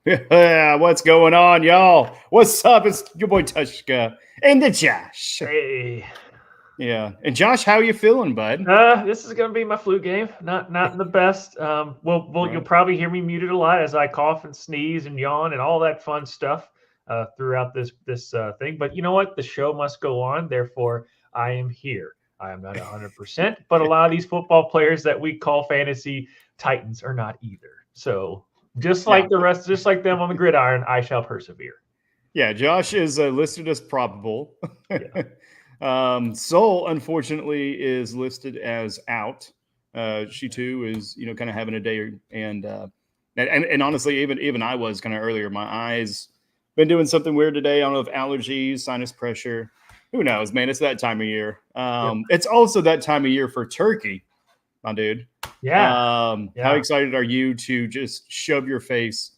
Yeah, what's going on, y'all? What's up? It's your boy Tvshka and the Josh. Hey, Yeah, and Josh, how you feeling, bud? this is gonna be my flu game. Not the best. You'll Right. probably hear me muted a lot as I cough and sneeze and yawn and all that fun stuff throughout this thing. But you know what? The show must go on. Therefore, I am here. I am not 100%, but a lot of these football players that we call fantasy titans are not either. So just Yeah, like the rest, just like them on the gridiron, I shall persevere. yeah. Josh is listed as probable. Yeah. Soul, unfortunately, is listed as out. She too is, kind of having a day, and honestly, even I was kind of earlier. My eyes been doing something weird today. I don't know if allergies, sinus pressure. Who knows, man? It's that time of year. Yep. It's also that time of year for turkey, my dude. Yeah. How Yeah. excited are you to just shove your face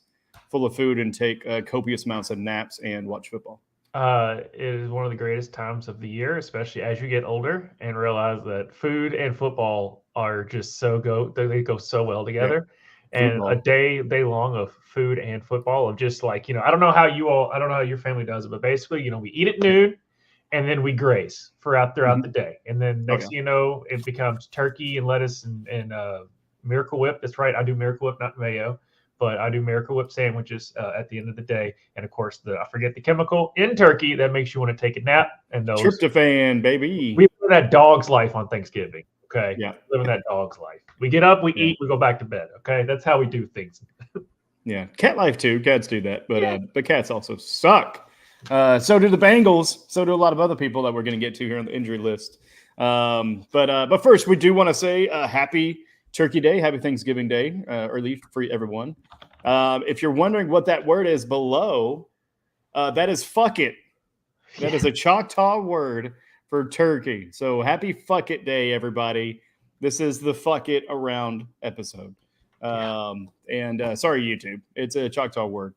full of food and take copious amounts of naps and watch football? It is one of the greatest times of the year, especially as you get older and realize that food and football are just they go so well Yeah, together. And a football. day long of food and football of just like, I don't know how your family does it, but basically, we eat at noon and then we graze throughout the Mhm. day. And then Oh next yeah. thing you know, it becomes turkey and lettuce and Miracle Whip. That's right. I do Miracle Whip, not mayo, but I do Miracle Whip sandwiches at the end of the day. And of course, I forget the chemical in turkey that makes you want to take a nap. And those Tryptophan, we baby. live that dog's life on Thanksgiving. Okay, Yeah, living that dog's life. We get up, we yeah, eat, we go back to bed. Okay, that's how we do things. yeah. Cat life too. Cats do that, but Yeah. cats also suck. So do the Bengals. So do a lot of other people that we're going to get to here on the injury list. But first, we do want to say happy Turkey Day, happy Thanksgiving Day, early for everyone. If you're wondering what that word is below, that is fuck it. That is a Choctaw word for turkey. So happy fuck it day, everybody. This is the fuck it around episode. Yeah. And sorry, YouTube. It's a Choctaw word.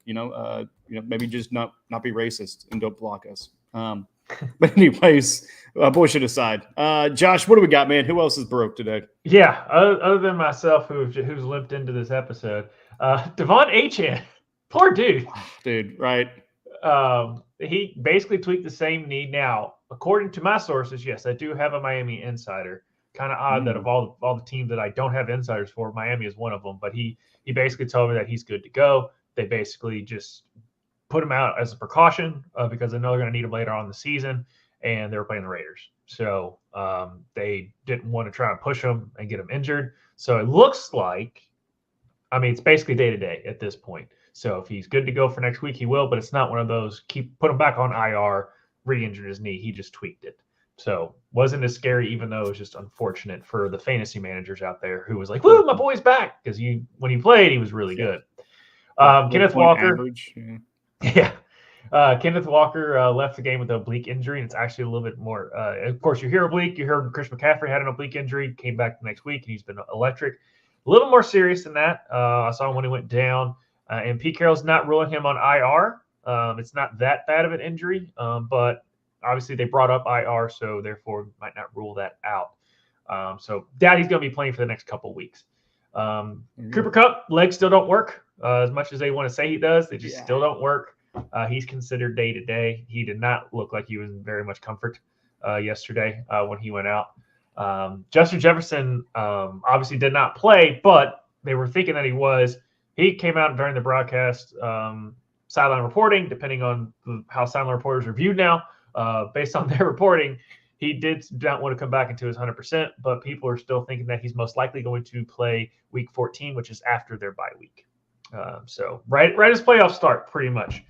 Maybe just not be racist and don't block us. But anyways, bullshit aside. Josh, what do we got, man? Who else is broke today? Yeah. Other than myself, who's limped into this episode, Devon Achan, poor dude. Dude, right? He basically tweaked the same knee. Now, according to my sources, yes, I do have a Miami insider. Kind of odd that of Mm. all the teams that I don't have insiders for, Miami is one of them. But he basically told me that he's good to go. They basically just put him out as a precaution because they know they're going to need him later on in the season, and they were playing the Raiders, so they didn't want to try and push him and get him injured. So it looks like, I mean, it's basically day to day at this point. So if he's good to go for next week, he will. But it's not one of those put him back on IR, re-injured his knee. He just tweaked it. So wasn't as scary, even though it was just unfortunate for the fantasy managers out there who was like, "Woo, my boy's back!" Because when he played, he was really Yeah. good. What Kenneth point Walker, average? Yeah. yeah. Kenneth Walker left the game with an oblique injury, and it's actually a little bit more. Of course, you hear oblique. You heard Chris McCaffrey had an oblique injury, came back the next week, and he's been electric. A little more serious than that. I saw him when he went down, and Pete Carroll's not ruling him on IR. It's not that bad of an injury, but obviously they brought up IR, so therefore might not rule that out. So that he's going to be playing for the next couple of weeks. Cooper Kupp legs still don't work as much as they want to say he does. They just still don't work. He's considered day to day. He did not look like he was in very much comfort yesterday when he went out. Justin Jefferson obviously did not play, but they were thinking that he was. He came out during the broadcast, sideline reporting, depending on how sideline reporters are viewed now, based on their reporting. He did not want to come back into his 100%, but people are still thinking that he's most likely going to play week 14, which is after their bye week. So right as playoffs start, pretty much,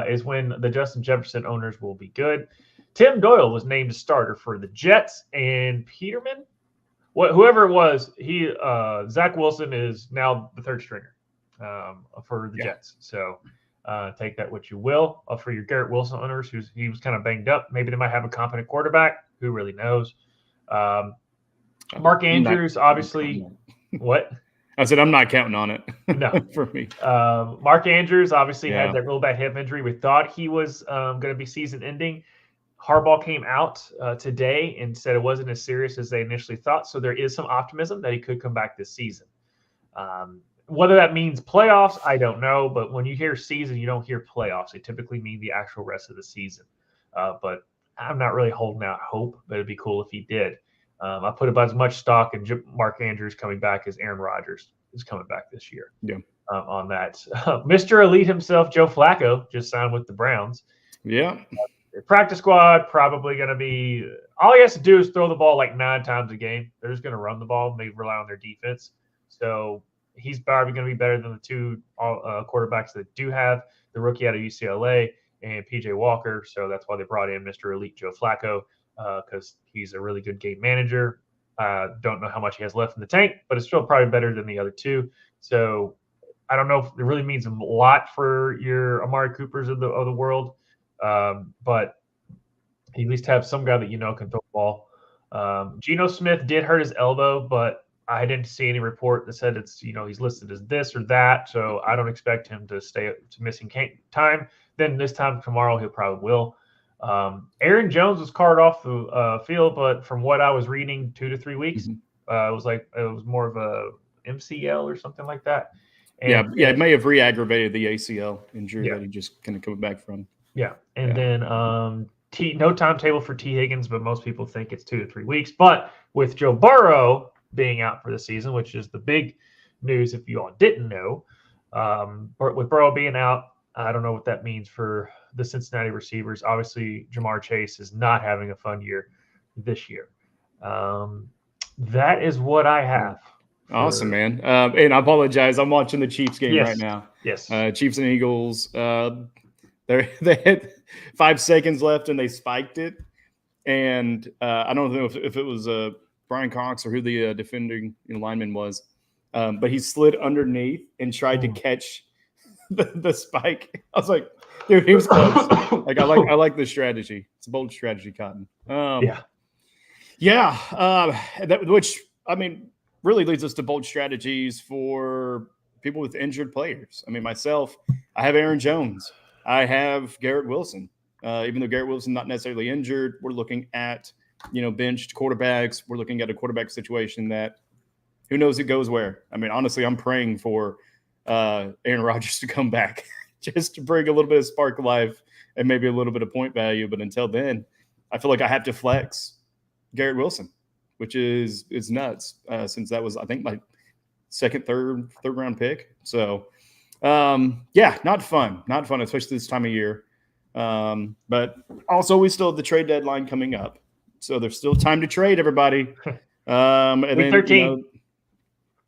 is when the Justin Jefferson owners will be good. Tim Doyle was named a starter for the Jets, and Peterman, whoever it was, Zach Wilson is now the third stringer for the Jets. So take that what you will. For your Garrett Wilson owners, he was kind of banged up. Maybe they might have a competent quarterback. Who really knows? Mark Andrews, obviously. What? I said I'm not counting on it. No, for me. Mark Andrews obviously had that real bad hip injury. We thought he was going to be season-ending. Harbaugh came out today and said it wasn't as serious as they initially thought. So there is some optimism that he could come back this season. Whether that means playoffs, I don't know. But when you hear season, you don't hear playoffs. They typically mean the actual rest of the season. But I'm not really holding out hope, but it'd be cool if he did. I put about as much stock in Mark Andrews coming back as Aaron Rodgers is coming back this year. Yeah. On that. Mr. Elite himself, Joe Flacco, just signed with the Browns. Yeah. Practice squad, probably going to be – all he has to do is throw the ball like 9 times a game. They're just going to run the ball. Maybe rely on their defense. So he's probably going to be better than the 2 quarterbacks that do have, the rookie out of UCLA and P.J. Walker. So that's why they brought in Mr. Elite Joe Flacco, because he's a really good game manager. Don't know how much he has left in the tank, but it's still probably better than the other 2. So I don't know if it really means a lot for your Amari Coopers of the world. But you at least have some guy that can throw the ball. Geno Smith did hurt his elbow, but I didn't see any report that said it's he's listed as this or that. So I don't expect him to stay to missing time. Then this time tomorrow he probably will. Aaron Jones was carted off the field, but from what I was reading, 2 to 3 weeks. It was more of a MCL or something like that. And, it may have re-aggravated the ACL injury that he just kind of coming back from. Yeah, and then no timetable for T. Higgins, but most people think it's 2 to 3 weeks. But with Joe Burrow being out for the season, which is the big news if you all didn't know, with Burrow being out, I don't know what that means for the Cincinnati receivers. Obviously, Jamar Chase is not having a fun year this year. That is what I have. Awesome, man. And I apologize. I'm watching the Chiefs game right now. Yes. Chiefs and Eagles. They had 5 seconds left and they spiked it. And I don't know if it was Brian Cox or who the defending lineman was, but he slid underneath and tried to catch the spike. I was like, dude, he was close. Like I like the strategy. It's a bold strategy, Cotton. Which I mean really leads us to bold strategies for people with injured players. I mean, myself, I have Aaron Jones. I have Garrett Wilson. Even though Garrett Wilson not necessarily injured, we're looking at, benched quarterbacks. We're looking at a quarterback situation that who knows it goes where. I mean, honestly, I'm praying for Aaron Rodgers to come back just to bring a little bit of spark of life and maybe a little bit of point value. But until then, I feel like I have to flex Garrett Wilson, which is nuts since that was, I think, my third round pick. So, not fun, especially this time of year. But also we still have the trade deadline coming up. So there's still time to trade, everybody. And Week 13.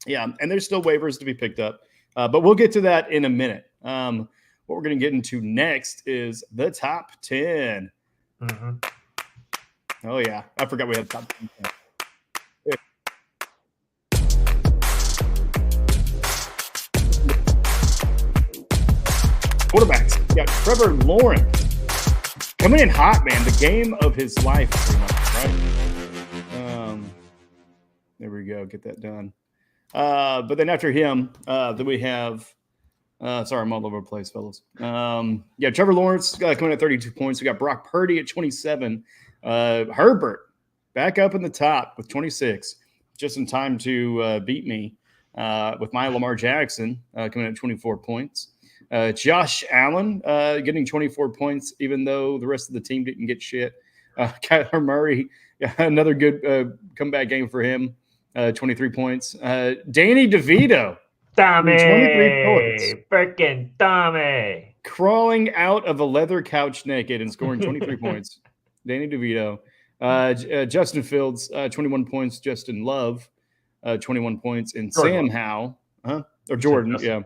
And there's still waivers to be picked up. But we'll get to that in a minute. What we're going to get into next is the top 10. Mm-hmm. Oh, yeah. I forgot we had top 10. Quarterbacks. We got Trevor Lawrence coming in hot, man. The game of his life, pretty much, right? There we go. Get that done. But then after him, then we have sorry, I'm all over the place, fellas. Trevor Lawrence coming at 32 points. We got Brock Purdy at 27. Herbert back up in the top with 26. Just in time to beat me with my Lamar Jackson coming at 24 points. Josh Allen getting 24 points, even though the rest of the team didn't get shit. Kyler Murray, another good comeback game for him, 23 points. Danny DeVito, Tommy, 23 points. Freaking Tommy. Crawling out of a leather couch naked and scoring 23 points. Danny DeVito. Justin Fields, 21 points. Justin Love, 21 points. And Jordan. Sam Howell, or Jordan, yeah.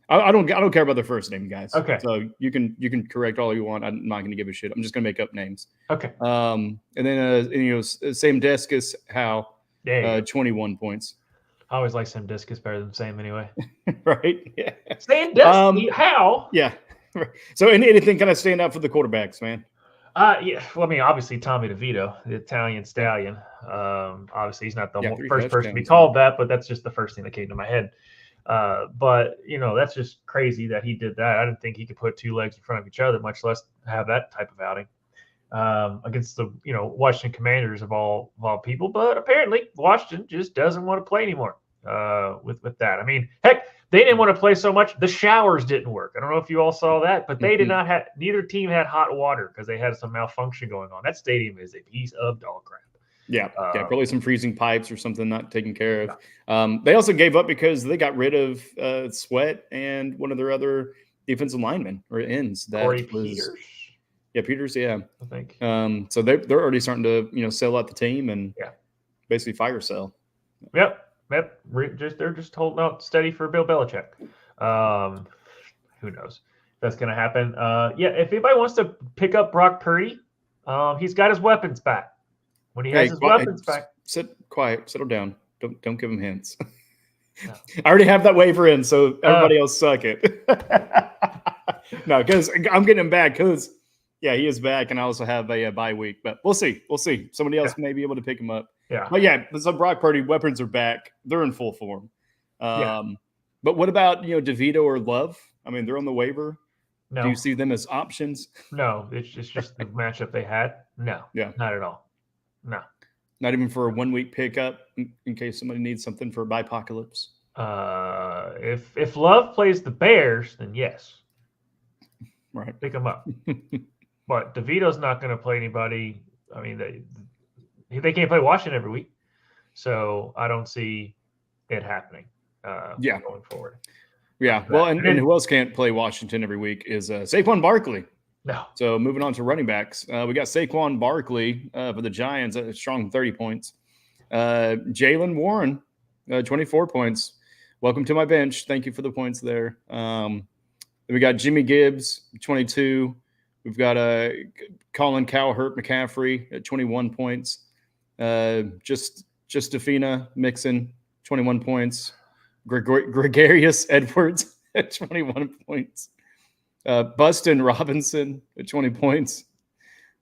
I don't care about the first name, guys. Okay. So you can correct all you want. I'm not going to give a shit. I'm just going to make up names. Okay. And then Sam Deskus, How, 21 points. I always like Sam Discus better than Sam anyway. Right? Yeah. Sam Discus, how? Yeah. So anything kind of stand out for the quarterbacks, man? Yeah. Well, I mean, obviously Tommy DeVito, the Italian stallion. Obviously, he's not the first person to be called that, but that's just the first thing that came to my head. But that's just crazy that he did that. I didn't think he could put 2 legs in front of each other, much less have that type of outing against the Washington Commanders of all people. But apparently Washington just doesn't want to play anymore with that. I mean, heck, They didn't want to play so much. The showers didn't work. I don't know if you all saw that, but they did not have. Neither team had hot water because they had some malfunction going on. That stadium is a piece of dog crap. Yeah, probably some freezing pipes or something not taken care of. They also gave up because they got rid of Sweat and one of their other defensive linemen or ends. Peters. Yeah, Peters. Yeah, I think. So they're already starting to sell out the team and basically fire sell. Yep. They're just holding out steady for Bill Belichick. Who knows if that's going to happen? If anybody wants to pick up Brock Purdy, he's got his weapons back. When he has his weapons back, sit quiet, settle down. Don't give him hints. No. I already have that waiver in, so everybody else suck it. No, because I'm getting him back because he is back, and I also have a bye week. But we'll see. Somebody else may be able to pick him up. Yeah. But so Brock Purdy, weapons are back. They're in full form. But what about DeVito or Love? I mean, they're on the waiver. No. Do you see them as options? No, it's just the matchup they had. No. Yeah. Not at all. No. Not even for a 1 week pickup in case somebody needs something for Bipocalypse. If Love plays the Bears, then yes. Right. Pick them up. But DeVito's not going to play anybody. I mean, they can't play Washington every week. So I don't see it happening going forward. Yeah. Well, and who else can't play Washington every week is Saquon Barkley. No. So moving on to running backs, we got Saquon Barkley for the Giants at a strong 30 points. Jaylen Warren, 24 points. Welcome to my bench. Thank you for the points there. We got Jimmy Gibbs, 22. We've got Colin Cowherd McCaffrey at 21 points. Justifina Mixon, 21 points. Gregarious Edwards at 21 points. Bustin Robinson at 20 points.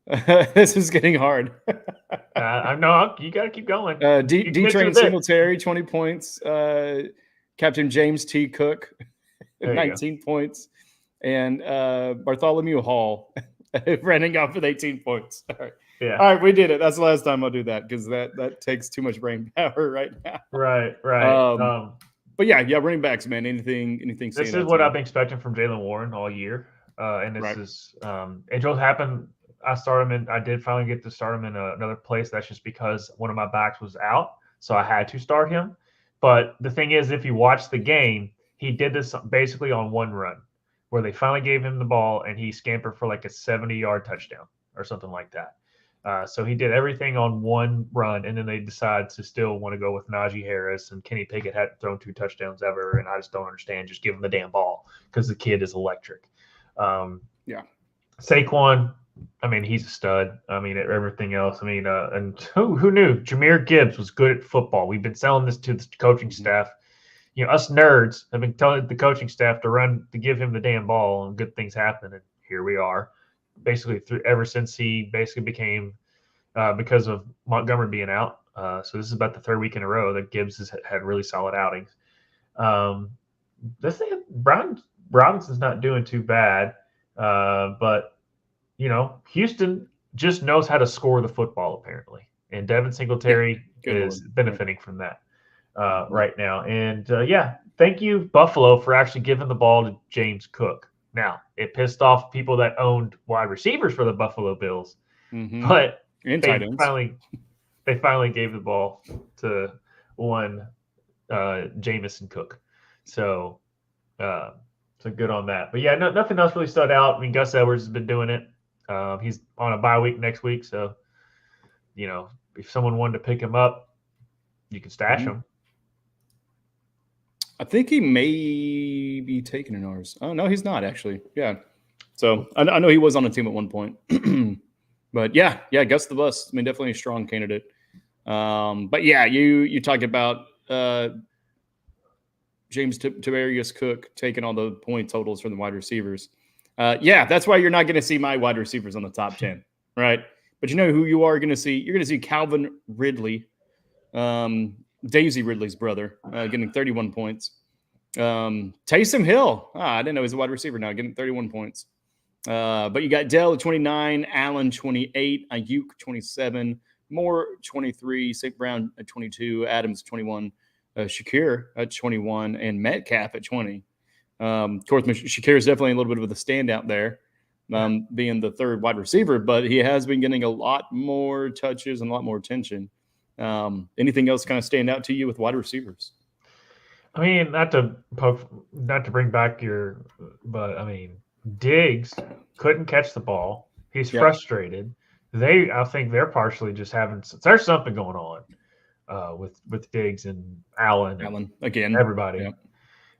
This is getting hard. I know you got to keep going. D-Train Singletary, 20 points. Captain James T. Cook, 19 points. And Bartholomew Hall running off with 18 points. All right. Yeah. All right, we did it. That's the last time I'll do that because that takes too much brain power right now. Right. But running backs, man. Anything. This is what I've been expecting from Jaylen Warren all year, and this is it just happened. I did finally get to start him in another place. That's just because one of my backs was out, so I had to start him. But the thing is, if you watch the game, he did this basically on one run, where they finally gave him the ball and he scampered for like a 70-yard touchdown or something like that. So he did everything on one run, and then they decide to still want to go with Najee Harris, and Kenny Pickett hadn't thrown 2 touchdowns ever, and I just don't understand. Just give him the damn ball because the kid is electric. Saquon, I mean, he's a stud. I mean, everything else. I mean, and who knew Jahmyr Gibbs was good at football? We've been selling this to the coaching staff. Us nerds have been telling the coaching staff to give him the damn ball, and good things happen, and here we are. Basically, ever since he basically became, because of Montgomery being out. So this is about the 3rd week in a row that Gibbs has had really solid outings. This thing, Robinson's not doing too bad, but Houston just knows how to score the football apparently, and Devin Singletary is benefiting from that right now. And thank you Buffalo for actually giving the ball to James Cook. Now, it pissed off people that owned wide receivers for the Buffalo Bills, but they finally gave the ball to one Jamison Cook. So good on that. But nothing else really stood out. I mean, Gus Edwards has been doing it. He's on a bye week next week, so if someone wanted to pick him up, you can stash him. I think he may be taken in ours. Oh, no, he's not actually. Yeah. So I know he was on a team at one point. But Gus the Bus. I mean, definitely a strong candidate. But you talk about James Tavarius Cook taking all the point totals from the wide receivers. That's why you're not going to see my wide receivers on the top 10, right? But you know who you are going to see? You're going to see Calvin Ridley, Daisy Ridley's brother, getting 31 points. Taysom Hill, I didn't know he's a wide receiver now, getting 31 points. But you got Dell at 29, Allen 28, Ayuk 27, Moore 23, St. Brown at 22, Adams 21, Shakir at 21 and Metcalf at 20. Of course, Shakir is definitely a little bit of the standout there, being the third wide receiver, but he has been getting a lot more touches and a lot more attention. Anything else kind of stand out to you with wide receivers? I mean, not to bring back but I mean, Diggs couldn't catch the ball. He's frustrated. I think they're partially just there's something going on with Diggs and Allen again, everybody.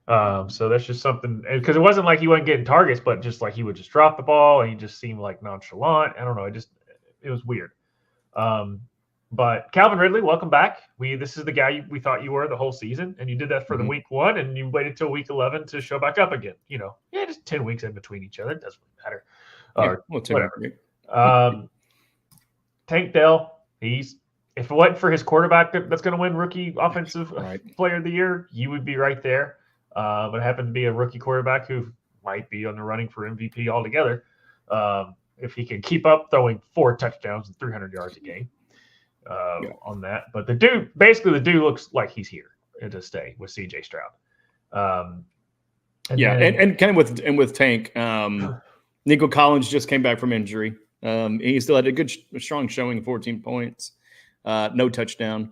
So that's just something, because it wasn't like he wasn't getting targets, but just like he would just drop the ball and he just seemed like nonchalant. I don't know. It was weird. But Calvin Ridley, welcome back. This is the guy we thought you were the whole season, and you did that for the week 1, and you waited till week 11 to show back up again. Just 10 weeks in between each other. It doesn't really matter. Whatever. Tank Dell, if it wasn't for his quarterback that's going to win Rookie Offensive Player of the Year, you would be right there. But it happened to be a rookie quarterback who might be on the running for MVP altogether if he can keep up throwing 4 touchdowns and 300 yards a game. On that, but the dude looks like he's here to stay with CJ Stroud. And kind of with Tank, Nico Collins just came back from injury. He still had a strong showing, 14 points, no touchdown.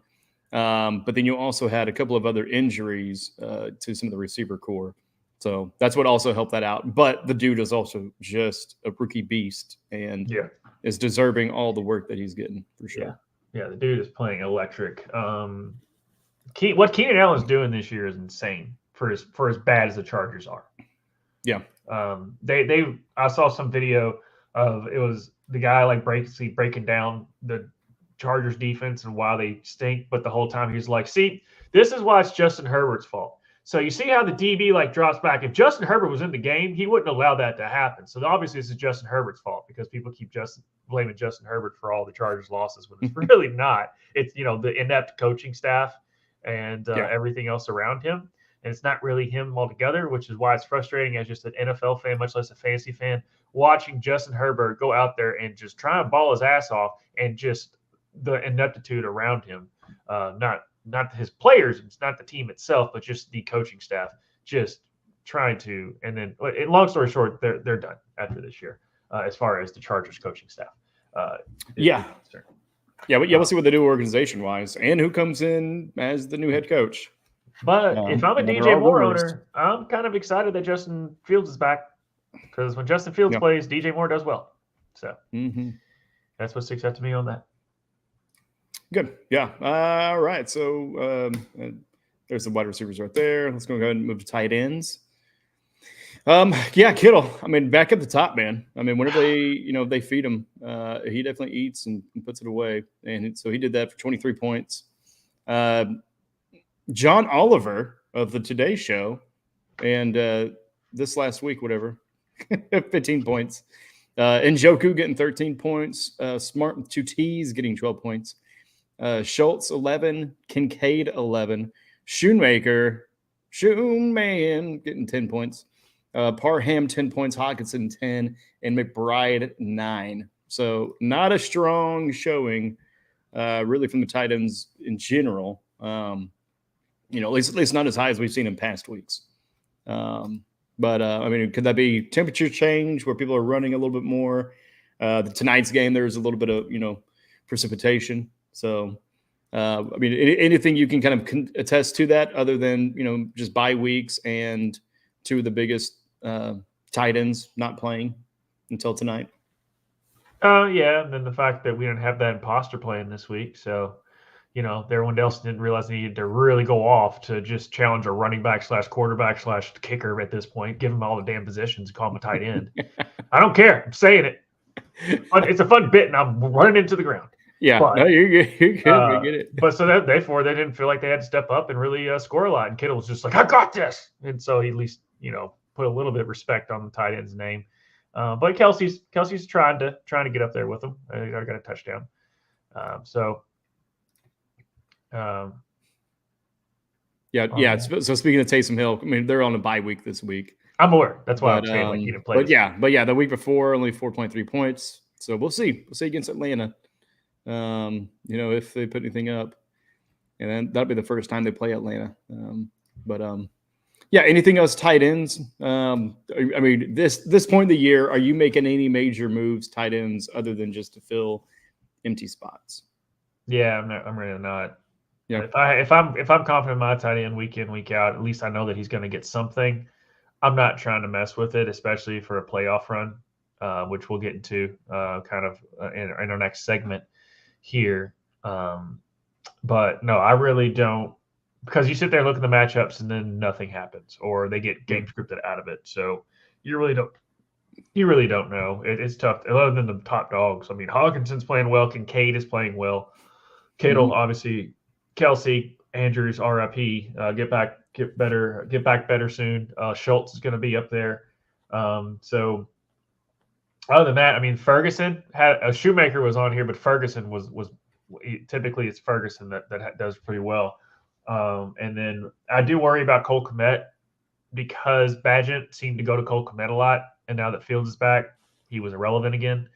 But then you also had a couple of other injuries to some of the receiver core. So that's what also helped that out. But the dude is also just a rookie beast and is deserving all the work that he's getting for sure. Yeah, the dude is playing electric. What Keenan Allen's doing this year is insane for as bad as the Chargers are. Yeah. I saw some video of it was the guy breaking down the Chargers defense and why they stink, but the whole time he's like, see, this is why it's Justin Herbert's fault. So you see how the DB drops back. If Justin Herbert was in the game, he wouldn't allow that to happen. So obviously this is Justin Herbert's fault because people keep blaming Justin Herbert for all the Chargers losses when it's really not. It's the inept coaching staff and everything else around him. And it's not really him altogether, which is why it's frustrating as just an NFL fan, much less a fantasy fan, watching Justin Herbert go out there and just try and ball his ass off and just the ineptitude around him, not his players, it's not the team itself, but just the coaching staff just trying to. And then, long story short, they're done after this year as far as the Chargers coaching staff. We'll see what they do organization-wise and who comes in as the new head coach. But if I'm a DJ Moore owner, I'm kind of excited that Justin Fields is back because when Justin Fields plays, DJ Moore does well. So that's what sticks out to me on that. Good. Yeah. All right. So there's the wide receivers right there. Let's go ahead and move to tight ends. Kittle. I mean, back at the top, man. I mean, whenever they feed him, he definitely eats and puts it away. And so he did that for 23 points. John Oliver of the Today Show and this last week, 15 points. Njoku getting 13 points. Smart 2Ts getting 12 points. Schultz 11, Kincaid 11, Shoemaker getting 10 points, Parham 10 points, Hawkinson 10, and McBride 9. So not a strong showing, really from the tight ends in general. At least not as high as we've seen in past weeks. But I mean, could that be temperature change where people are running a little bit more? Tonight's game, there's a little bit of precipitation. So, I mean, anything you can kind of attest to that other than, just bye weeks and two of the biggest tight ends not playing until tonight? And then the fact that we didn't have that imposter playing this week. So, everyone else didn't realize they needed to really go off to just challenge a running back / quarterback / kicker at this point, give them all the damn positions and call them a tight end. I don't care. I'm saying it. It's a fun bit, and I'm running into the ground. Yeah, but, no, you're good. You're good. We get it. But so therefore, they didn't feel like they had to step up and really score a lot. And Kittle was just like, I got this. And so he at least, put a little bit of respect on the tight end's name. But Kelsey's trying to get up there with them. I got a touchdown. So speaking of Taysom Hill, I mean, they're on a bye week this week. I'm aware. That's why I'm saying he didn't play. But the week before, only 4.3 points. So we'll see. We'll see against Atlanta. If they put anything up. and then that'll be the first time they play Atlanta. Yeah, anything else tight ends? I mean, this point of the year, are you making any major moves tight ends other than just to fill empty spots? Yeah, I'm really not. Yeah. If I'm confident in my tight end week in, week out, at least I know that he's going to get something. I'm not trying to mess with it, especially for a playoff run, which we'll get into kind of in our next segment here. But no, I really don't, because you sit there, look at the matchups, and then nothing happens, or they get game scripted out of it. So you really don't know. It's tough. Other than the top dogs, I mean, Hawkinson's playing well. Kincaid is playing well. Kittle, obviously, Kelsey, Andrews, RIP. Get back better soon. Schultz is going to be up there. So other than that, I mean, Ferguson had a Shoemaker was on here, but Ferguson was typically it's Ferguson that does pretty well. And then I do worry about Cole Kmet because Badgett seemed to go to Cole Kmet a lot, and now that Fields is back, he was irrelevant again.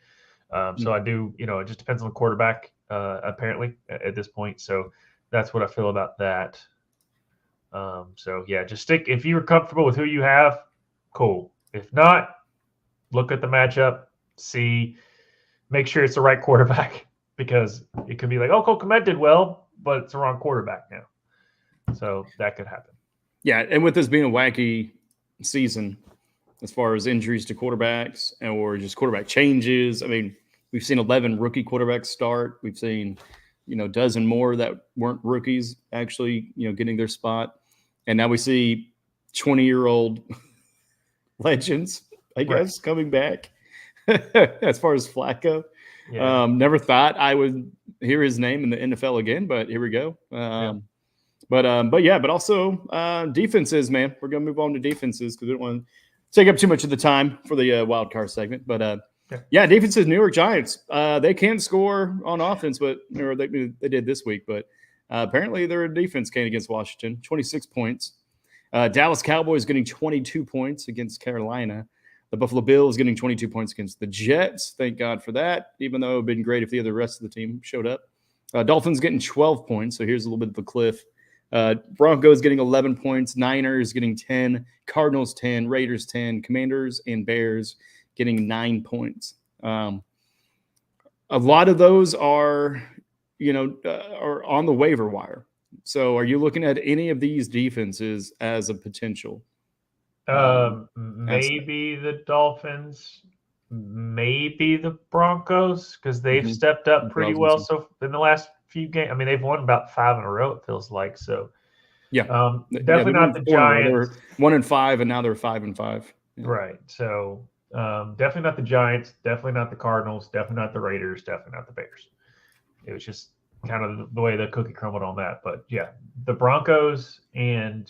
So I do, it just depends on the quarterback, apparently at this point. So that's what I feel about that. So yeah, just stick. If you're comfortable with who you have, cool. If not, look at the matchup, make sure it's the right quarterback, because it could be like, oh, Cole Kmet did well, but it's the wrong quarterback now. So that could happen. Yeah, and with this being a wacky season, as far as injuries to quarterbacks or just quarterback changes, I mean, we've seen 11 rookie quarterbacks start. We've seen, a dozen more that weren't rookies actually, getting their spot. And now we see 20-year-old legends, I guess, coming back as far as Flacco. Yeah. Never thought I would hear his name in the NFL again, but here we go. But also defenses, man. We're going to move on to defenses because we don't want to take up too much of the time for the wild card segment. But defenses, New York Giants. They can score on offense, but they did this week. But apparently their defense came against Washington, 26 points. Dallas Cowboys getting 22 points against Carolina. The Buffalo Bills getting 22 points against the Jets. Thank God for that, even though it would have been great if the rest of the team showed up. Dolphins getting 12 points, so here's a little bit of a cliff. Broncos getting 11 points. Niners getting 10. Cardinals 10. Raiders 10. Commanders and Bears getting 9 points. A lot of those are on the waiver wire. So are you looking at any of these defenses as a potential? Maybe the Dolphins, maybe the Broncos, because they've stepped up pretty well. So in the last few games, I mean, they've won about 5 in a row, it feels like. So definitely not the Giants. They were 1-5, and now they're 5-5. Yeah. Right. So definitely not the Giants, definitely not the Cardinals, definitely not the Raiders, definitely not the Bears. It was just kind of the way the cookie crumbled on that. But yeah, the Broncos and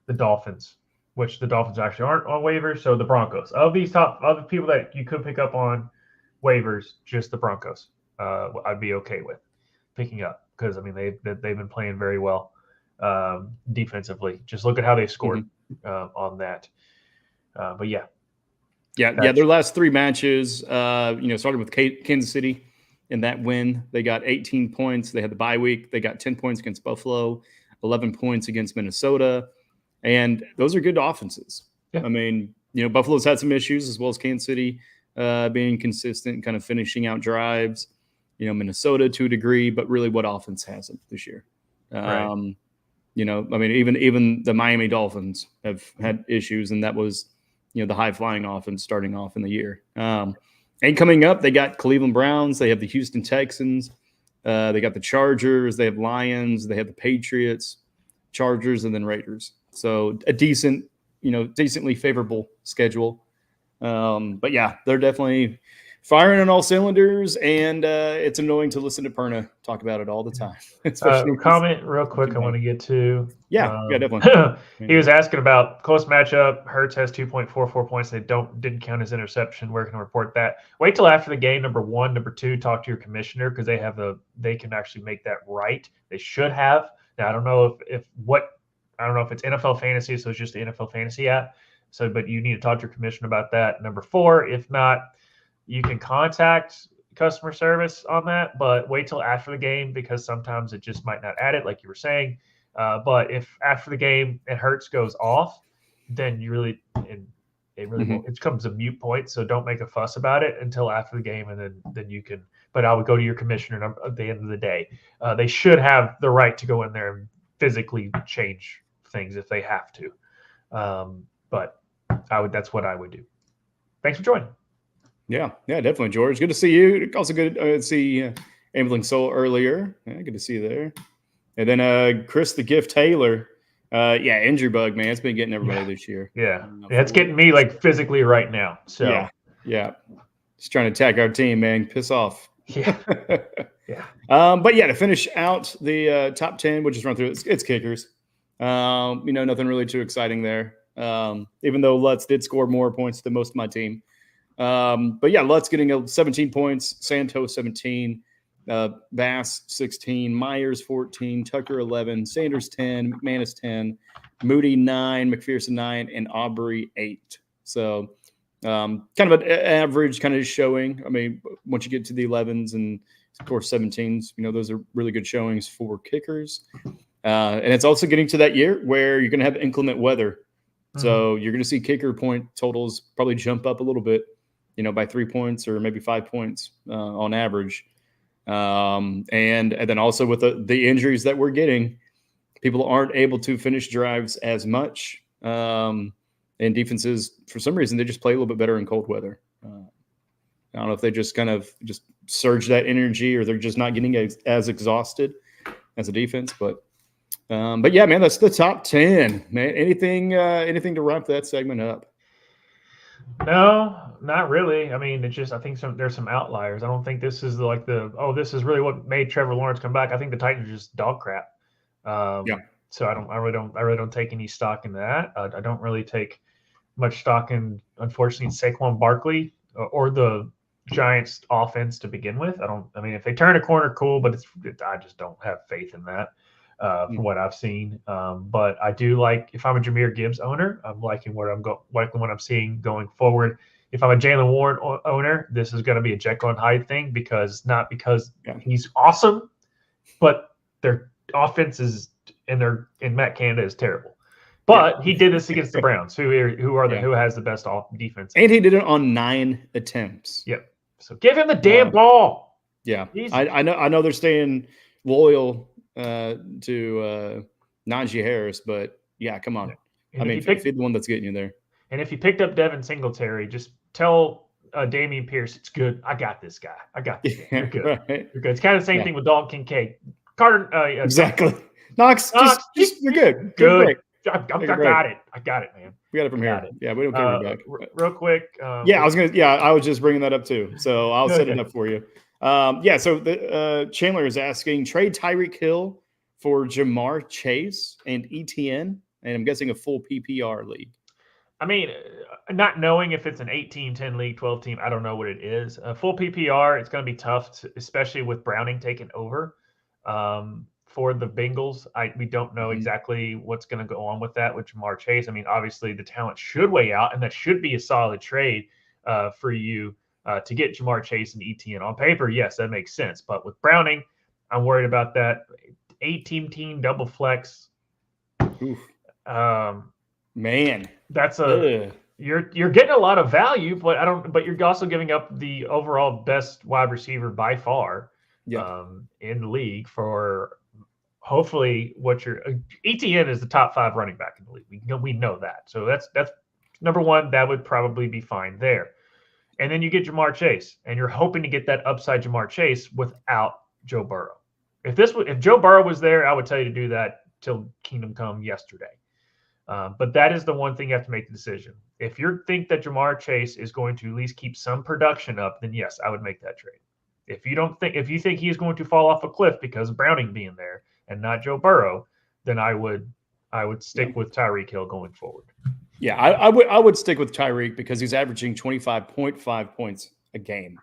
the Dolphins, which the Dolphins actually aren't on waivers. So the Broncos, of these other people that you could pick up on waivers, just the Broncos, I'd be okay with picking up, because I mean they've been playing very well defensively. Just look at how they scored on that. But yeah, their last 3 matches, started with Kansas City. In that win, they got 18 points. They had the bye week. They got 10 points against Buffalo, 11 points against Minnesota. And those are good offenses. Yeah. I mean, Buffalo's had some issues, as well as Kansas City being consistent, kind of finishing out drives. Minnesota to a degree, but really, what offense hasn't this year? Right. I mean, even the Miami Dolphins have had issues, and that was, the high-flying offense starting off in the year. And coming up, they got Cleveland Browns. They have the Houston Texans. They got the Chargers. They have Lions. They have the Patriots, Chargers, and then Raiders. So a decently favorable schedule. But yeah, they're definitely firing on all cylinders, and it's annoying to listen to Perna talk about it all the time. Comment real quick I want to get to. Yeah, definitely. He was asking about close matchup. Hurts has 2.44 points. They didn't count his interception. Where can I report that? Wait till after the game, number 1. Number 2, talk to your commissioner, because they can actually make that right. They should have. Now, I don't know if it's NFL Fantasy, so it's just the NFL Fantasy app. So, but you need to talk to your commissioner about that. Number 4, if not, you can contact customer service on that, but wait till after the game because sometimes it just might not add it, like you were saying. But if after the game and Hurts goes off, then you really it really won't. It becomes a mute point. So don't make a fuss about it until after the game, and then you can. But I would go to your commissioner at the end of the day. They should have the right to go in there and physically change things if they have to. But that's what I would do. Thanks for joining. Yeah, definitely, George. Good to see you. Also good to see Ambling Soul earlier. Yeah, good to see you there. And then Chris the Gift Taylor. Injury bug, man. It's been getting everybody this year. Yeah, it's getting me like physically right now. So yeah. Just trying to attack our team, man. Piss off. Yeah. But to finish out the top 10, we'll just run through it. It's kickers. Nothing really too exciting there. Even though Lutz did score more points than most of my team. Lutz getting 17 points, Santos 17, Bass 16, Myers 14, Tucker 11, Sanders 10, McManus 10, Moody 9, McPherson 9, and Aubrey 8. So kind of an average kind of showing. I mean, once you get to the 11s and of course 17s, those are really good showings for kickers. And it's also getting to that year where you're going to have inclement weather. So you're going to see kicker point totals probably jump up a little bit, by 3 points or maybe 5 points on average. And then also with the injuries that we're getting, people aren't able to finish drives as much. And defenses, for some reason, they just play a little bit better in cold weather. I don't know if they just kind of just surge that energy or they're just not getting as exhausted as a defense. But yeah, man, that's the top 10, man. Anything to wrap that segment up? No, not really. I mean, it's just I think there's some outliers. I don't think this is this is really what made Trevor Lawrence come back. I think the Titans are just dog crap. So I really don't take any stock in that. I don't really take much stock in, unfortunately, Saquon Barkley or the Giants offense to begin with. I mean, if they turn a corner, cool, but I just don't have faith in that. From what I've seen. But I do like, if I'm a Jahmyr Gibbs owner, I'm liking what I'm seeing going forward. If I'm a Jalen Warren owner, this is going to be a Jekyll and Hyde thing because he's awesome, but their offense and Matt Canada is terrible. But he did this against the Browns, who has the best defense. And he did it on 9 attempts. Yep. So give him the damn ball. Yeah. I know they're staying loyal to Najee Harris, but yeah, come on. I mean, if you're the one that's getting you there. And if you picked up Devin Singletary, just tell Dameon Pierce, it's good. I got this guy. I got this guy. You're good. Right. You're good. It's kind of the same thing with Dalton Kincaid. Carter. Exactly. Knox, you're good. Good. I got it. I got it, man. We got it from here. Yeah, we don't care about back. Real quick. I was just bringing that up too. So I'll set it up for you. So the Chandler is asking, trade Tyreek Hill for Jamar Chase and ETN, and I'm guessing a full PPR league. I mean, not knowing if it's an 8-team, 10 league, 12-team, I don't know what it is. Full PPR, it's going to be tough, especially with Browning taking over for the Bengals. We don't know exactly what's going to go on with that with Jamar Chase. I mean, obviously the talent should weigh out, and that should be a solid trade for you. To get Jamar Chase and ETN on paper, yes, that makes sense. But with Browning, I'm worried about that 8-team double flex. Man, that's you're getting a lot of value, but you're also giving up the overall best wide receiver by far in the league for hopefully ETN is the top 5 running back in the league. We know that. So that's number one. That would probably be fine there. And then you get Jamar Chase, and you're hoping to get that upside Jamar Chase without Joe Burrow. If Joe Burrow was there, I would tell you to do that till Kingdom Come yesterday. But that is the one thing you have to make the decision. If you think that Jamar Chase is going to at least keep some production up, then yes, I would make that trade. If you think he is going to fall off a cliff because of Browning being there and not Joe Burrow, then I would stick with Tyreek Hill going forward. Yeah, I would stick with Tyreek because he's averaging 25.5 points a game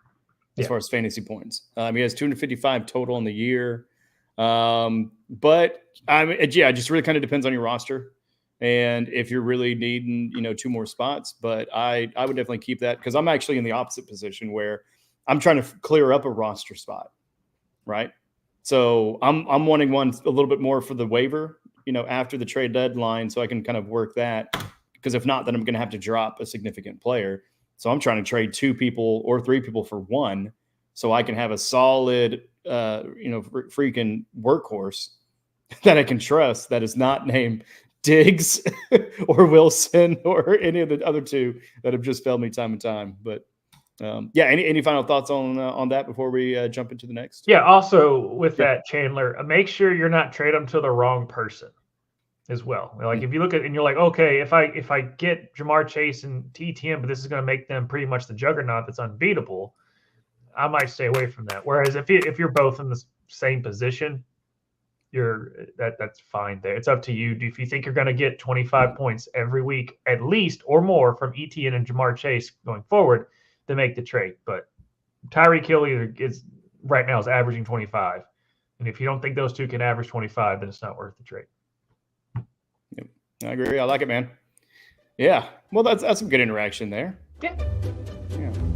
as far as fantasy points. He has 255 total in the year. But it just really kind of depends on your roster and if you're really needing, 2 more spots. But I would definitely keep that because I'm actually in the opposite position where I'm trying to clear up a roster spot, right? So I'm wanting one a little bit more for the waiver, after the trade deadline, so I can kind of work that. Because if not, then I'm going to have to drop a significant player. So I'm trying to trade 2 people or 3 people for 1, so I can have a solid, freaking workhorse that I can trust that is not named Diggs or Wilson or any of the other 2 that have just failed me time and time. But any final thoughts on that before we jump into the next? Yeah. Also, with that, Chandler, make sure you're not trading them to the wrong person as well. Like if you look at and you're like, okay, if I get Jamar Chase and TTM, but this is going to make them pretty much the juggernaut that's unbeatable, I might stay away from that. Whereas if you're both in the same position, that's fine there. It's up to you. If you think you're going to get 25 points every week at least or more from ETN and Jamar Chase going forward, then make the trade. But Tyreek Hill is right now is averaging 25, and if you don't think those 2 can average 25, then it's not worth the trade. Yep. I agree. I like it, man. Yeah. Well, that's some good interaction there. Yeah.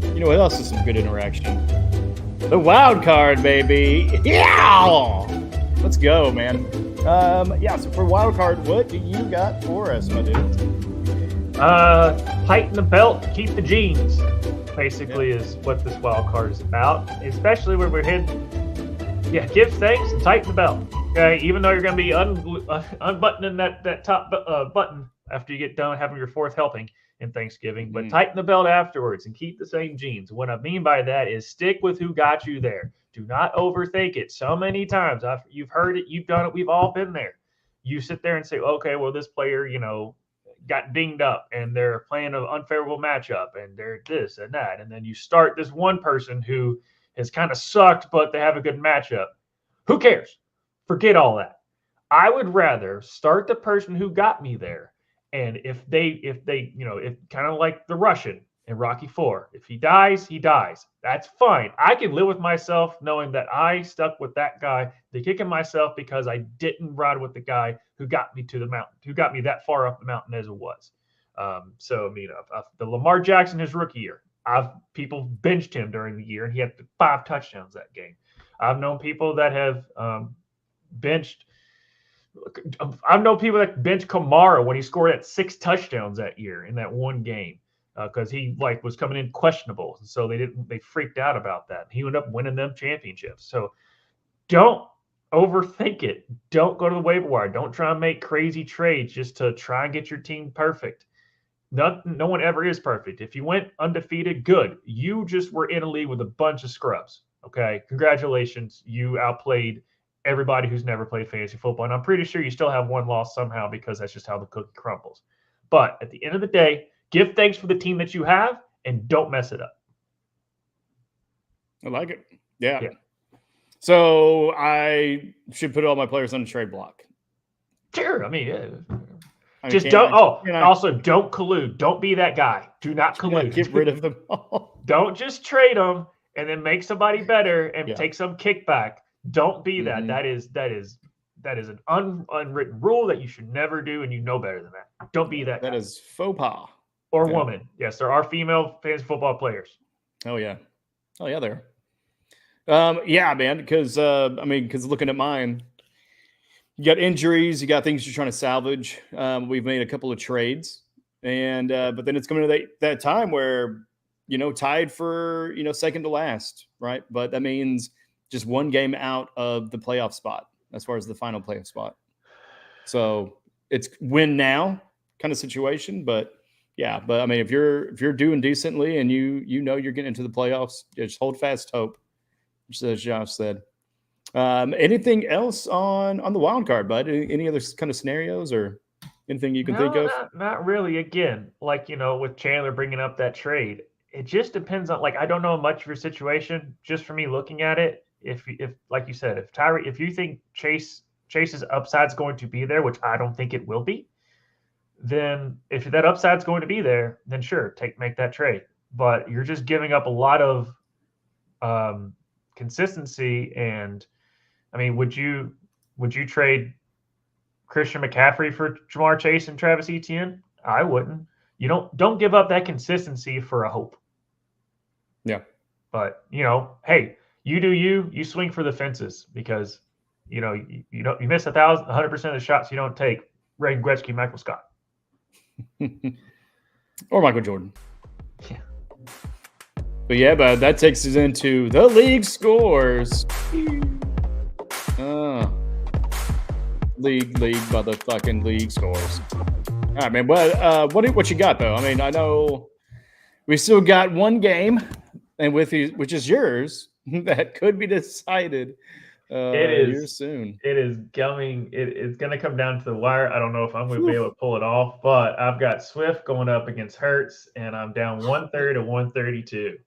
You know what else is some good interaction? The wild card, baby. Yeah. Let's go, man. So for wild card, what do you got for us, my dude? Tighten the belt, keep the jeans. Basically, is what this wild card is about. Especially where we're heading. Yeah, give thanks and tighten the belt. Okay, even though you're going to be unbuttoning that top button after you get done having your 4th helping in Thanksgiving, but tighten the belt afterwards and keep the same jeans. What I mean by that is stick with who got you there. Do not overthink it. So many times you've heard it, you've done it, we've all been there. You sit there and say, okay, well, this player, got dinged up and they're playing an unfavorable matchup and they're this and that. And then you start this one person who has kind of sucked, but they have a good matchup. Who cares? Forget all that. I would rather start the person who got me there. And if kind of like the Russian in Rocky IV, if he dies, he dies. That's fine. I can live with myself knowing that I stuck with that guy, kicking myself because I didn't ride with the guy who got me to the mountain, who got me that far up the mountain as it was. The Lamar Jackson, his rookie year, people benched him during the year and he had 5 touchdowns that game. I've known people that have benched Kamara when he scored at 6 touchdowns that year in that one game because he was coming in questionable. So they freaked out about that. He ended up winning them championships. So don't overthink it. Don't go to the waiver wire. Don't try and make crazy trades just to try and get your team perfect. No one ever is perfect. If you went undefeated, good. You just were in a league with a bunch of scrubs. Okay, congratulations. You outplayed everybody who's never played fantasy football. And I'm pretty sure you still have 1 loss somehow because that's just how the cookie crumbles. But at the end of the day, give thanks for the team that you have and don't mess it up. I like it. Yeah. So I should put all my players on the trade block. Sure. I mean, also don't collude. Don't be that guy. Do not collude. Get rid of them all. Don't just trade them and then make somebody better and take some kickback. Don't be that. That is an unwritten rule that you should never do, and you know better than that. Don't be that. That is faux pas. Or woman. Yes, there are female fantasy football players. Oh yeah, there. Man. Because looking at mine, you got injuries, you got things you're trying to salvage. We've made a couple of trades, and but then it's coming to that time where tied for second to last, right? But that means just 1 game out of the playoff spot as far as the final playoff spot. So it's win now kind of situation. But I mean, if you're doing decently and you're getting into the playoffs, just hold fast hope, just as Josh said. Anything else on the wild card, bud? Any other kind of scenarios or anything you can think of? Not really. Again, with Chandler bringing up that trade, it just depends on I don't know much of your situation. Just for me looking at it, if like you said, if you think Chase's upside's going to be there, which I don't think it will be, then if that upside's going to be there, then sure, make that trade. But you're just giving up a lot of consistency. And I mean, would you trade Christian McCaffrey for Jamar Chase and Travis Etienne? I wouldn't. You don't give up that consistency for a hope. Yeah. But hey, you do you swing for the fences because you don't you miss 100% of the shots you don't take. Ray Gretzky, Michael Scott, or Michael Jordan. Yeah. But that takes us into the league scores. League motherfucking league scores. All right, man. What you got though? I mean, I know we still got one game, and which is yours, that could be decided here soon. It is going. It's going to come down to the wire. I don't know if I'm going to be able to pull it off, but I've got Swift going up against Hurts, and I'm down 130 to 132.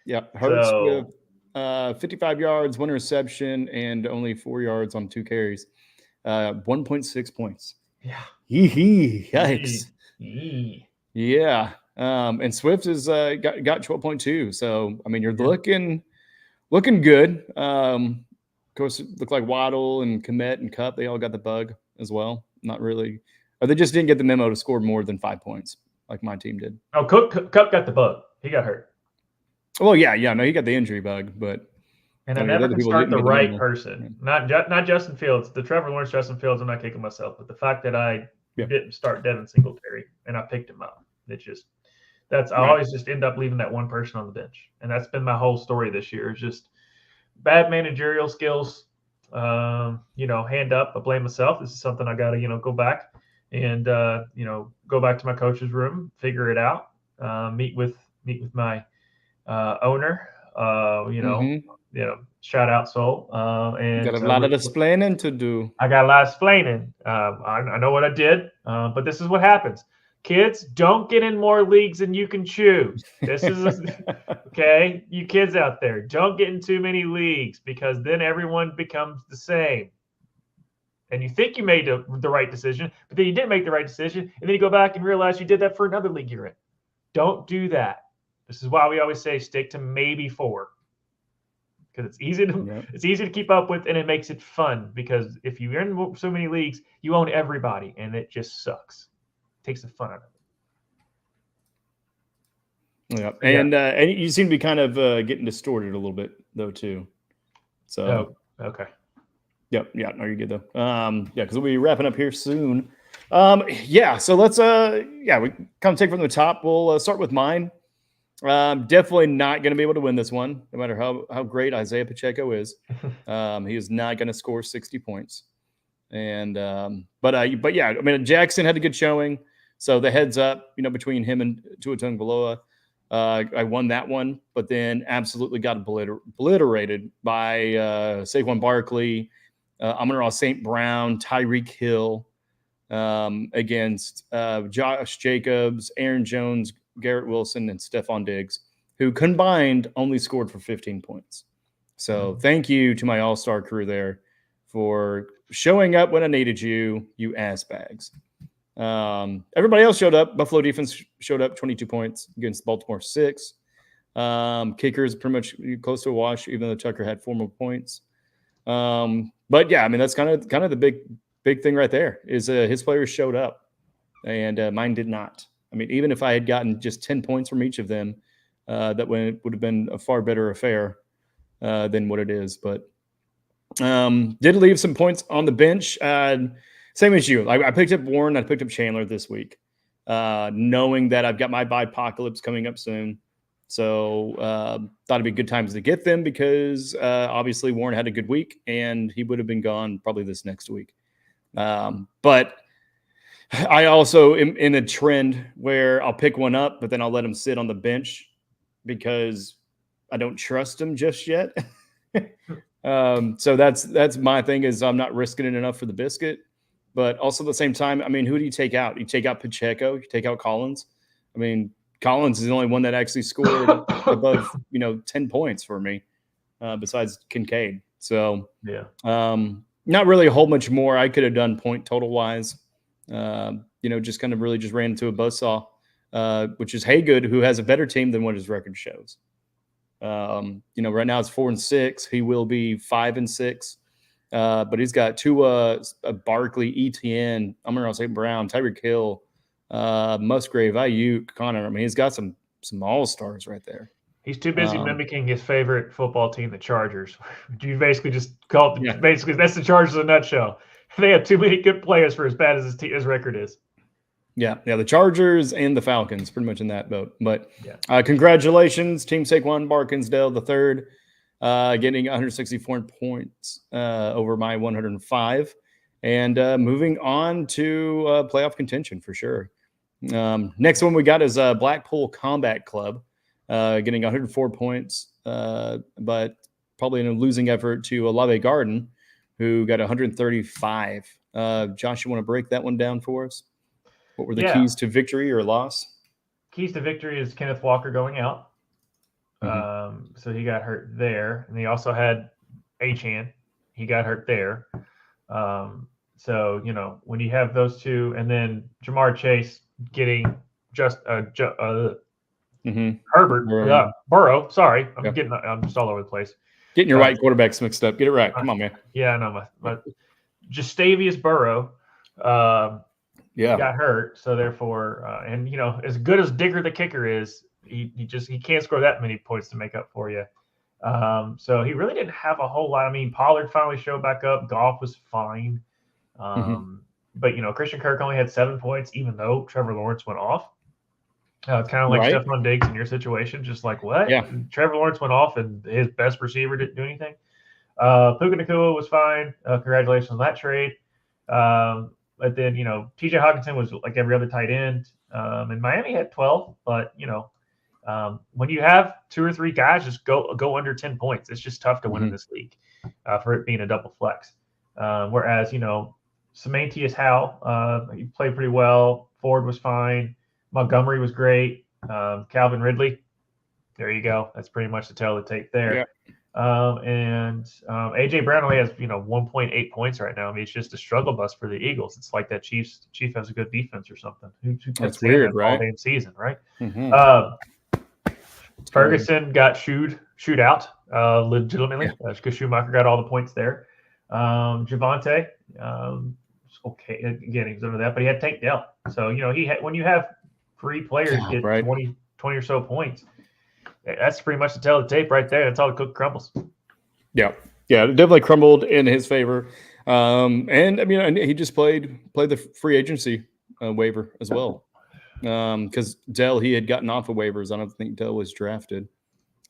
Yep, Hurts with 55 yards, one interception, and only 4 yards on 2 carries. 1.6 points. Yeah. Yikes. Yee. Yeah. And Swift has got 12.2. So I mean, you're looking good. Of course, it looked like Waddle and Komet and Cup, they all got the bug as well. Not really. Or they just didn't get the memo to score more than 5 points, like my team did. Oh, Cup got the bug. He got hurt. Well, yeah, no, he got the injury bug, but and I never can start the right person. Not Justin Fields. The Trevor Lawrence, Justin Fields, I'm not kicking myself, but the fact that I didn't start Devin Singletary and I picked him up, I always just end up leaving that one person on the bench, and that's been my whole story this year. It's just bad managerial skills. Hand up. I blame myself. This is something I got to go back and go back to my coach's room, figure it out, meet with my owner, shout out Soul. And got a lot of explaining to do. I got a lot of explaining. I know what I did, but this is what happens. Kids, don't get in more leagues than you can choose. This is okay. You kids out there, don't get in too many leagues because then everyone becomes the same. And you think you made the right decision, but then you didn't make the right decision, and then you go back and realize you did that for another league you're in. Don't do that. This is why we always say stick to maybe 4, because it's easy to keep up with, and it makes it fun. Because if you're in so many leagues, you own everybody, and it just sucks. It takes the fun out of it. Yeah, and you seem to be kind of getting distorted a little bit though too. So okay. Yep. Yeah. No, you're good though. Because we'll be wrapping up here soon. So let's we kind of take from the top. We'll start with mine. Definitely not going to be able to win this one, no matter how great Isaiah Pacheco is. He is not going to score 60 points. And but yeah, I mean, Jackson had a good showing, so the heads up, between him and Tua Tagovailoa, I won that one, but then absolutely got obliterated by Saquon Barkley, Amon-Ra St. Brown, Tyreek Hill, against Josh Jacobs, Aaron Jones, Garrett Wilson, and Stephon Diggs, who combined only scored for 15 points. So thank you to my all-star crew there for showing up when I needed you, you ass bags. Everybody else showed up. Buffalo defense showed up 22 points against Baltimore 6. Kickers pretty much close to a wash, even though Tucker had 4 more points. But yeah, I mean, that's kind of the big thing right there is his players showed up and mine did not. I mean, even if I had gotten just 10 points from each of them, that would have been a far better affair than what it is. But did leave some points on the bench. Same as you. I picked up Warren. I picked up Chandler this week, knowing that I've got my Bipocalypse coming up soon. So thought it'd be good times to get them because obviously Warren had a good week and he would have been gone probably this next week. But I also am in a trend where I'll pick one up, but then I'll let him sit on the bench because I don't trust him just yet. So that's my thing is I'm not risking it enough for the biscuit. But also at the same time, I mean, who do you take out? You take out Pacheco, you take out Collins. I mean, Collins is the only one that actually scored above, 10 points for me, besides Kincaid. So yeah, not really a whole much more I could have done point total wise. Just kind of really just ran into a buzzsaw, which is Haygood, who has a better team than what his record shows. Right now it's 4-6. He will be 5-6. But he's got Tua, Barkley, Etienne, Amon-Ra St. Brown, Tyreek Hill, Musgrave, Ayuk, Connor. I mean, he's got some all-stars right there. He's too busy mimicking his favorite football team, the Chargers. You basically just call it. Basically, that's the Chargers in a nutshell. They have too many good players for as bad as his record is. Yeah, the Chargers and the Falcons, pretty much in that boat. But congratulations, Team Saquon Barkinsdale the third, getting 164 points over my 105, and moving on to playoff contention for sure. Next one we got is Blackpool Combat Club, getting 104 points, but probably in a losing effort to Olave Garden, who got 135. Josh, you want to break that one down for us? What were the keys to victory or loss? Keys to victory is Kenneth Walker going out. So he got hurt there. And he also had Achane. He got hurt there. So, when you have those two, and then Jamar Chase getting just Herbert, Burrow. Sorry, I'm just all over the place. Getting your right quarterbacks mixed up. Get it right. Come on, man. Yeah, I know. My Justavius Burrow got hurt. So therefore, and as good as Digger the kicker is, he can't score that many points to make up for you. So he really didn't have a whole lot. I mean, Pollard finally showed back up. Goff was fine. But Christian Kirk only had 7 points, even though Trevor Lawrence went off. It's kind of like Stephon Diggs in your situation, just like what? Yeah. Trevor Lawrence went off, and his best receiver didn't do anything. Puka Nacua was fine. Congratulations on that trade. But then T.J. Hockenson was like every other tight end, and Miami had 12. But when you have 2 or 3 guys just go under 10 points, it's just tough to win in this league for it being a double flex. Whereas Samantius Howell, he played pretty well. Ford was fine. Montgomery was great. Calvin Ridley, there you go. That's pretty much the tail of the tape there. Yeah. And AJ Brown only has 1.8 points right now. I mean, it's just a struggle bus for the Eagles. It's like that Chief has a good defense or something. That's weird, right? All damn season, right? Ferguson got shooed out legitimately because Schumacher got all the points there. Javante, okay, again, he was under that, but he had Tank Dell. So he had, when you have 3 players get 20 or so points, that's pretty much the tail of the tape right there. That's all the cookie crumbles. Yeah, it definitely crumbled in his favor. And I mean, he just played the free agency waiver as well. Because Dell, he had gotten off of waivers. I don't think Dell was drafted.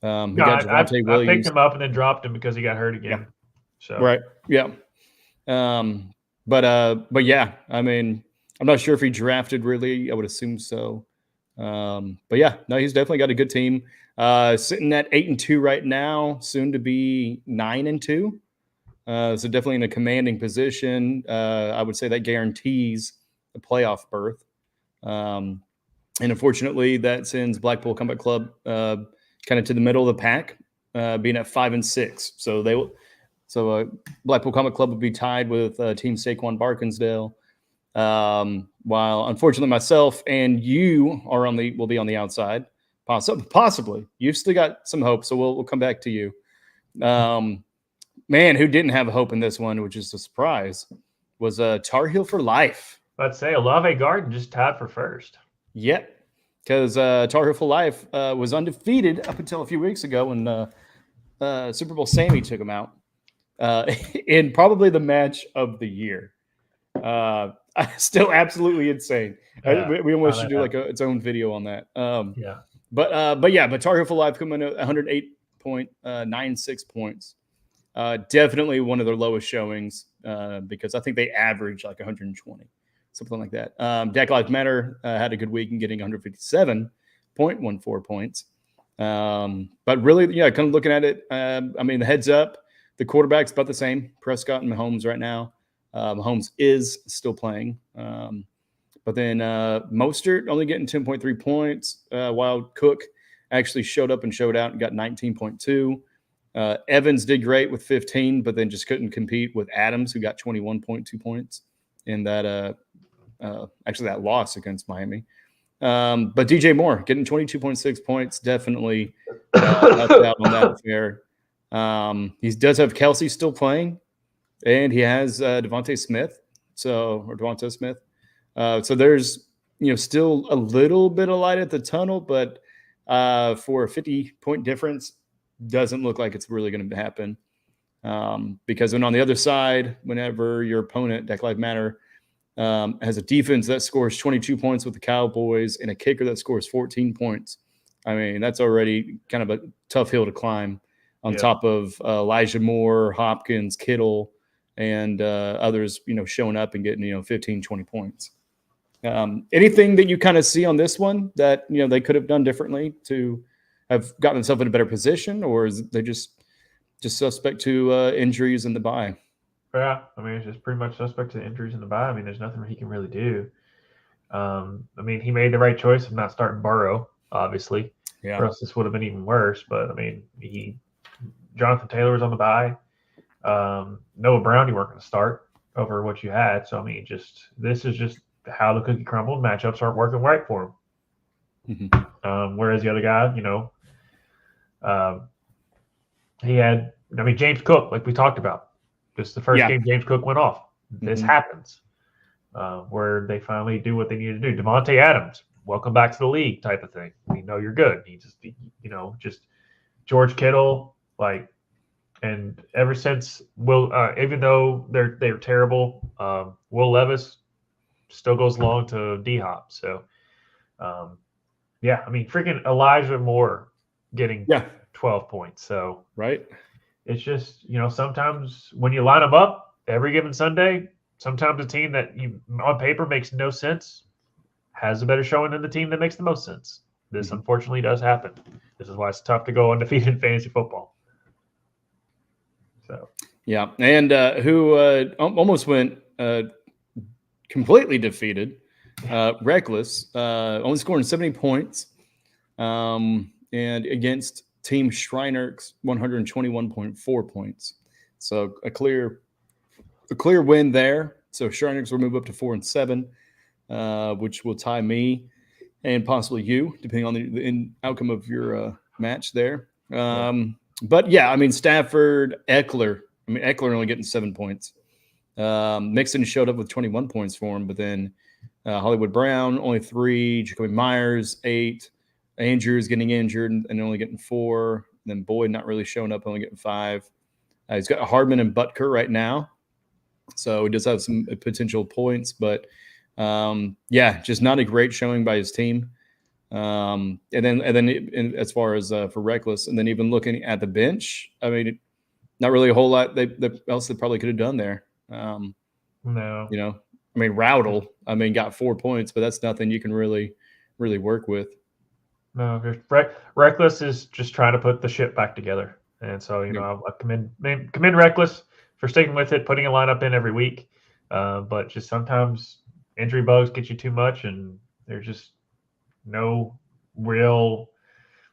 I picked him up and then dropped him because he got hurt again. Yeah. So right, yeah. But yeah, I mean, I'm not sure if he drafted really. I would assume so. But yeah, no, he's definitely got a good team. Sitting at 8-2 right now, soon to be 9-2. So definitely in a commanding position. I would say that guarantees a playoff berth. And unfortunately, that sends Blackpool Combat Club kind of to the middle of the pack, being at 5-6. So Blackpool Combat Club would be tied with Team Saquon Barkinsdale. While unfortunately myself and you will be on the outside, possibly. You've still got some hope, so we'll come back to you. Man, who didn't have hope in this one, which is a surprise, was Tar Heel for life. Let's say Olave Garden just tied for first. Yep, because Tar Heel for life was undefeated up until a few weeks ago when Super Bowl Sammy took him out in probably the match of the year. Still absolutely insane. Yeah, we almost should do like its own video on that. But Tar Heel for life coming in at 108.96 points. Definitely one of their lowest showings because I think they average like 120, something like that. Black Lives Matter had a good week in getting 157.14 points. But really, kind of looking at it, I mean, the heads up, the quarterback's about the same, Prescott and Mahomes right now. Mahomes is still playing. But then Mostert only getting 10.3 points, while Cook actually showed up and showed out and got 19.2. Evans did great with 15, but then just couldn't compete with Adams, who got 21.2 points in that actually that loss against Miami. But DJ Moore getting 22.6 points, definitely helped out on that affair. He does have Kelsey still playing, and he has Devontae Smith. Devontae Smith. So there's still a little bit of light at the tunnel, but for a 50-point difference doesn't look like it's really going to happen. Because when on the other side, whenever your opponent, Deck Life Matter, has a defense that scores 22 points with the Cowboys and a kicker that scores 14 points, I mean, that's already kind of a tough hill to climb on top of Elijah Moore, Hopkins, Kittle, and others, showing up and getting, 15, 20 points. Anything that you kind of see on this one that, they could have done differently to have gotten themselves in a better position, or is they just suspect to injuries in the bye? Yeah, I mean, it's just pretty much suspect to injuries in the bye. I mean, there's nothing he can really do. I mean, he made the right choice of not starting Burrow, obviously. Yeah. Or else this would have been even worse. But, I mean, Jonathan Taylor was on the bye. Noah Brown, you weren't going to start over what you had. So, I mean, this is just how the cookie crumbled. Matchups aren't working right for him. Mm-hmm. Whereas the other guy, he had, James Cook, like we talked about. This is the first game James Cook went off. This happens. Where they finally do what they need to do. Devontae Adams, welcome back to the league type of thing. We know you're good. He just George Kittle, and ever since even though they're terrible, Will Levis still goes along to D-Hop. So, freaking Elijah Moore getting 12 points. So, right. It's just, sometimes when you line them up every given Sunday, sometimes a team that on paper makes no sense has a better showing than the team that makes the most sense. This unfortunately does happen. This is why it's tough to go undefeated in fantasy football. So yeah, and who almost went completely defeated, Reckless, only scoring 70 points, and against Team Schreiner's 121.4 points. So a clear win there. So Schreiner's will move up to 4-7, which will tie me and possibly you, depending on the outcome of your match there. But yeah, I mean, Stafford, Eckler. I mean, Eckler only getting 7 points. Mixon showed up with 21 points for him, but then Hollywood Brown only 3, Jacoby Myers 8, Andrews getting injured and only getting 4. And then Boyd not really showing up, only getting 5. He's got Hardman and Butker right now, so he does have some potential points, but just not a great showing by his team. And then as far as for Reckless, and then even looking at the bench, I mean, not really a whole lot else they probably could have done there. No, I mean, Roudle, got 4 points, but that's nothing you can really work with. No, Reckless is just trying to put the shit back together, and so I commend Reckless for sticking with it, putting a lineup in every week. But just sometimes injury bugs get you too much, and there's just no real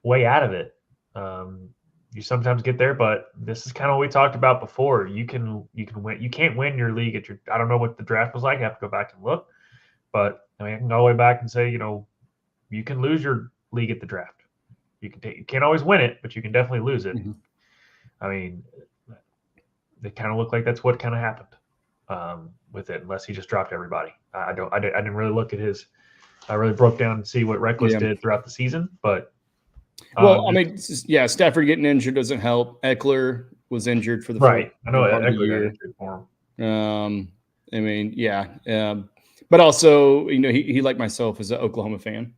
way out of it. You sometimes get there, but this is kind of what we talked about before. You can win. You can't win your league at your. I don't know what the draft was like. I have to go back and look, but I can go all the way back and say, you can lose your league at the draft. You can't always win it, but you can definitely lose it. I mean, they kind of look like that's what kind of happened with it, unless he just dropped everybody. I didn't really look at his. I really broke down and see what Reckless did throughout the season, but. Stafford getting injured doesn't help. Eckler was injured for the right. I know Eckler got injured for him. But also, he like myself is an Oklahoma fan,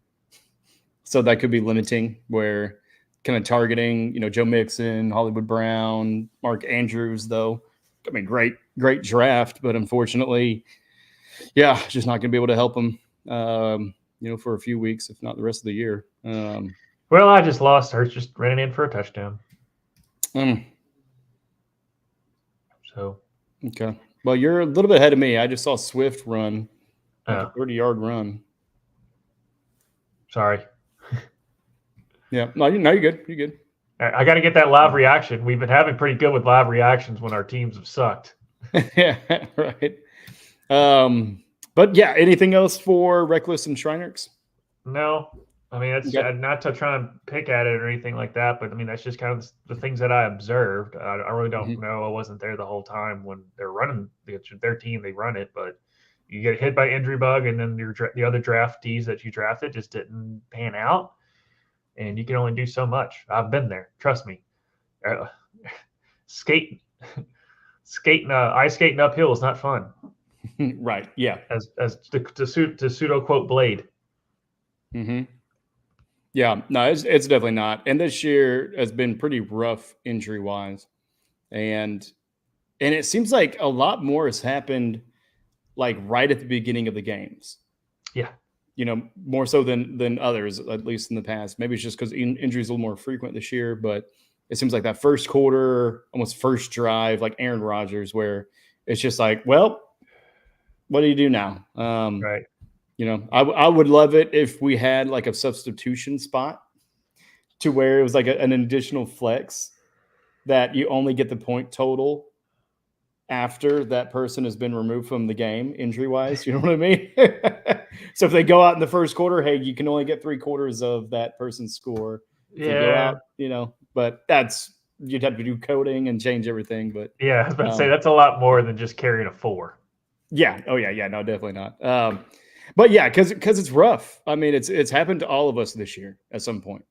so that could be limiting. Where kind of targeting, Joe Mixon, Hollywood Brown, Mark Andrews, though. I mean, great draft, but unfortunately, just not going to be able to help him. For a few weeks, if not the rest of the year. Well, I just lost. Hurts just ran in for a touchdown. So. Okay. Well, you're a little bit ahead of me. I just saw Swift run a 30-yard run. Sorry. Yeah. No, you're good. You're good. I got to get that live reaction. We've been having pretty good with live reactions when our teams have sucked. Yeah, right. But yeah, anything else for Reckless and Schreiner's? No. I mean, that's not to try and pick at it or anything like that, but I mean, that's just kind of the things that I observed. I really don't know. I wasn't there the whole time when they're running their team. They run it, but you get hit by injury bug, and then the other draftees that you drafted just didn't pan out. and you can only do so much. I've been there. Trust me. Skating, ice skating uphill is not fun. Right. Yeah. As to pseudo quote Blade. Mm-hmm. Yeah. No, it's definitely not. And this year has been pretty rough injury wise, and it seems like a lot more has happened like right at the beginning of the games. Yeah. More so than others, at least in the past. Maybe it's just because injuries are a little more frequent this year, but it seems like that first quarter, almost first drive, like Aaron Rodgers, where it's just like, well, what do you do now? Right. I would love it if we had like a substitution spot to where it was like an additional flex that you only get the point total after that person has been removed from the game injury wise. You know what I mean? So if they go out in the first quarter, hey, you can only get 3/4 of that person's score. If they go out, but you'd have to do coding and change everything. But yeah, I was about to say that's a lot more than just carrying a 4. Yeah. Oh yeah. Yeah. No, definitely not. But yeah, because it's rough. I mean, it's happened to all of us this year at some point,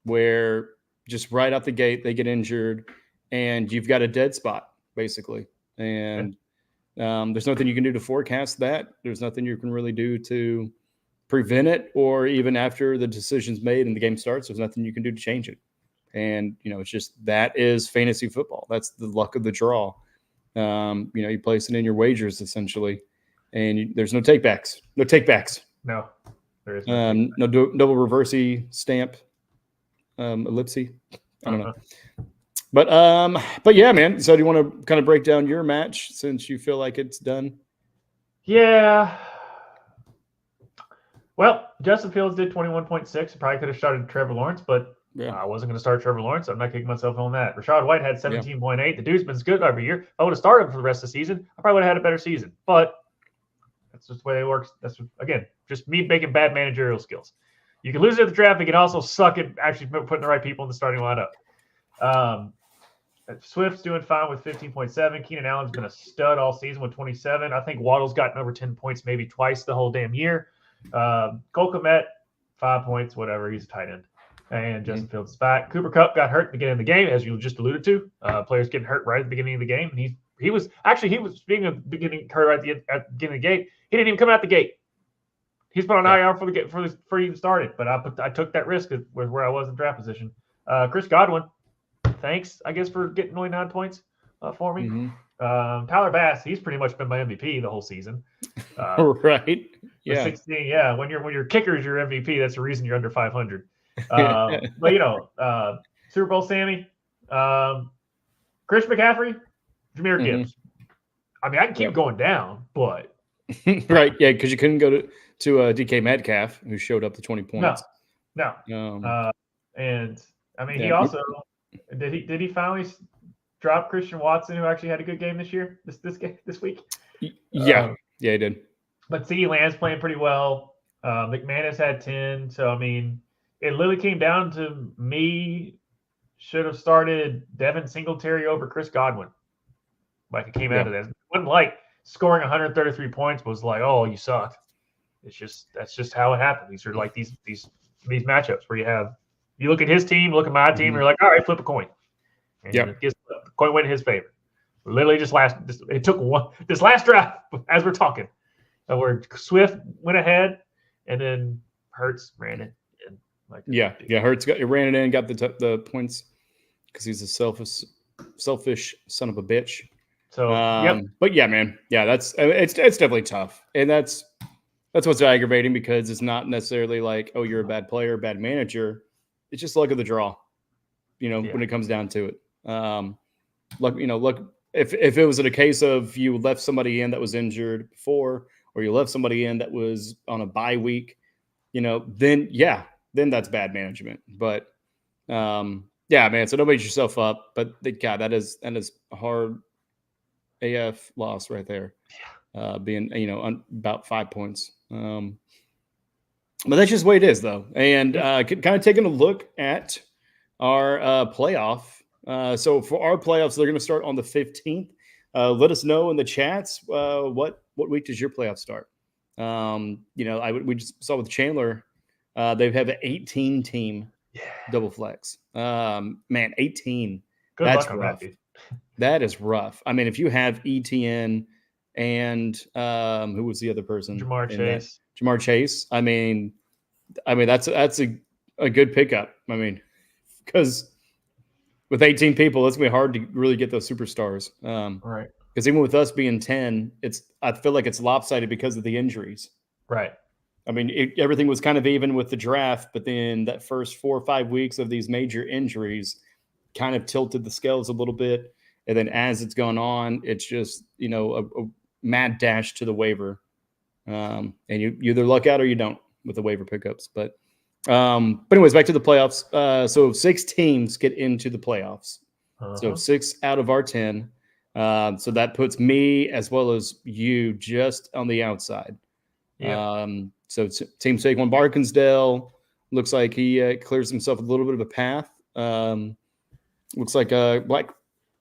where just right out the gate they get injured, and you've got a dead spot basically, and there's nothing you can do to forecast that. There's nothing you can really do to prevent it, or even after the decision's made and the game starts, there's nothing you can do to change it. And it's just that is fantasy football. That's the luck of the draw. You place it in your wagers essentially, and there's no takebacks. No takebacks. No, there is no double reversey stamp, ellipsy. I don't know. But yeah, man. So do you want to kind of break down your match since you feel like it's done? Yeah. Well, Justin Fields did 21.6. Probably could have started Trevor Lawrence, but I wasn't going to start Trevor Lawrence. So I'm not kicking myself on that. Rashad White had 17.8. The dude's been good every year. If I would have started him for the rest of the season, I probably would have had a better season. But that's just the way it works. That's, again, just me making bad managerial skills. You can lose at the draft. You can also suck at actually putting the right people in the starting lineup. Swift's doing fine with 15.7. Keenan Allen's been a stud all season with 27. I think Waddle's gotten over 10 points maybe twice the whole damn year. Cole Kmet, 5 points, whatever. He's a tight end. And Justin Fields is back. Cooper Kupp got hurt at the beginning of the game, as you just alluded to. Players getting hurt right at the beginning of the game. And he was speaking of getting hurt right at the beginning of the game. He didn't even come out the gate. He's put on IR before he even started. But I took that risk with where I was in draft position. Chris Godwin, thanks, I guess, for getting only 9 points for me. Mm-hmm. Tyler Bass, he's pretty much been my MVP the whole season. Right. Yeah. 16. Yeah. When your kicker is your MVP, that's the reason you're under 500. But Super Bowl Sammy, Chris McCaffrey, Jahmyr Gibbs. I mean, I can keep going down, but right, yeah, because you couldn't go to DK Metcalf, who showed up to 20 points. No. And I mean, he also did he finally drop Christian Watson, who actually had a good game this year, this week? Yeah, he did. But CeeDee Lamb's playing pretty well. McManus had 10, so I mean, it literally came down to me should have started Devin Singletary over Chris Godwin. Like it came out of that. It wasn't like scoring 133 points was like, oh, you sucked. That's just how it happened. These are like these matchups where you look at his team, look at my team, and you're like, all right, flip a coin. And the coin went in his favor. Literally it took this last drive as we're talking, where Swift went ahead and then Hurts ran it. Hurts ran it in, got the points because he's a selfish son of a bitch. So, but yeah, man, it's definitely tough, and that's what's aggravating because it's not necessarily like, oh, you're a bad player, bad manager. It's just luck of the draw, when it comes down to it. Look, if it was a case of you left somebody in that was injured before, or you left somebody in that was on a bye week, then that's bad management. But man, so don't beat yourself up. But God, that is a hard AF loss right there. Being about 5 points. But that's just the way it is, though. And kind of taking a look at our playoff. So for our playoffs, they're going to start on the 15th. Let us know in the chats what week does your playoff start. We just saw with Chandler They have an 18 team double flex. Man, 18. Good That's luck on rough. that, dude. That is rough. I mean, if you have ETN and who was the other person? Jamar Chase. Jamar Chase. I mean that's a good pickup. I mean, because with 18 people, it's gonna be hard to really get those superstars. Right. Because even with us being 10, I feel like it's lopsided because of the injuries. Right. I mean, everything was kind of even with the draft, but then that first 4 or 5 weeks of these major injuries kind of tilted the scales a little bit. And then as it's gone on, it's just, a mad dash to the waiver. And you either luck out or you don't with the waiver pickups. But anyways, back to the playoffs. So 6 teams get into the playoffs. So 6 out of our 10. So that puts me as well as you just on the outside. Yeah. So Team Saquon Barkinsdale looks like he clears himself a little bit of a path. Looks like a